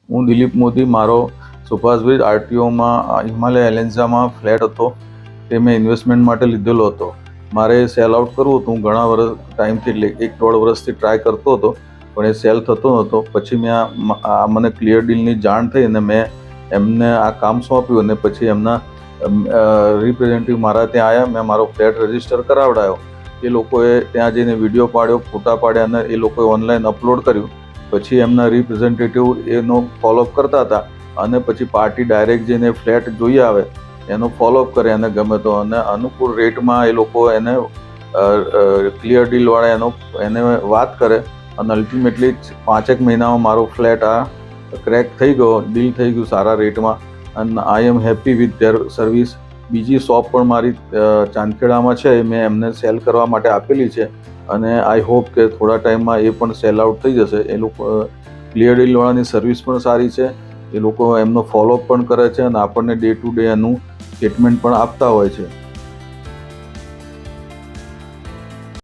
હું દિલીપ મોદી, મારો સુભાષબ્રિજ આરટીઓમાં હિમાલય એલેન્ઝામાં ફ્લેટ હતો તે મેં ઇન્વેસ્ટમેન્ટ માટે લીધેલો હતો. મારે સેલ આઉટ કરવું હતું. હું ઘણા ટાઈમથી એટલે 1-1.5 વર્ષથી ટ્રાય કરતો હતો, પણ એ સેલ થતો નહોતો. પછી મને ક્લિયર ડીલની જાણ થઈ અને મેં એમને આ કામ સોંપ્યું અને પછી એમના રિપ્રેઝેન્ટેટિવ મારા ત્યાં આવ્યા. મેં મારો ફ્લેટ રજીસ્ટર કરાવડાયો. એ લોકોએ ત્યાં જઈને વિડીયો પાડ્યો, ફોટા પાડ્યા અને એ લોકોએ ઓનલાઈન અપલોડ કર્યું. પછી એમના રિપ્રેઝેન્ટેટિવ એનો ફોલોઅપ કરતા હતા અને પછી પાર્ટી ડાયરેક્ટ જઈને ફ્લેટ જોઈ આવે, એનો ફોલોઅપ કરે અને ગમે તો અને અનુકૂળ રેટમાં એ લોકો એને ક્લિયર ડીલવાળા એને વાત કરે અને અલ્ટિમેટલી 5 મહિનામાં મારો ફ્લેટ આ ક્રેક થઈ ગયો, ડીલ થઈ ગયું સારા રેટમાં અને I am happy with their service. બીજી શોપ પણ મારી ચાંદખેડામાં છે, મેં એમને સેલ કરવા માટે આપેલી છે અને આઈ હોપ કે થોડા ટાઈમમાં એ પણ સેલ આઉટ થઈ જશે. એ લોકો ક્લિયર ડીલવાળાની સર્વિસ પણ સારી છે, એ લોકો એમનો ફોલોઅપ પણ કરે છે અને આપણને ડે ટુ ડે એનું સ્ટેટમેન્ટ પણ આપતા હોય છે.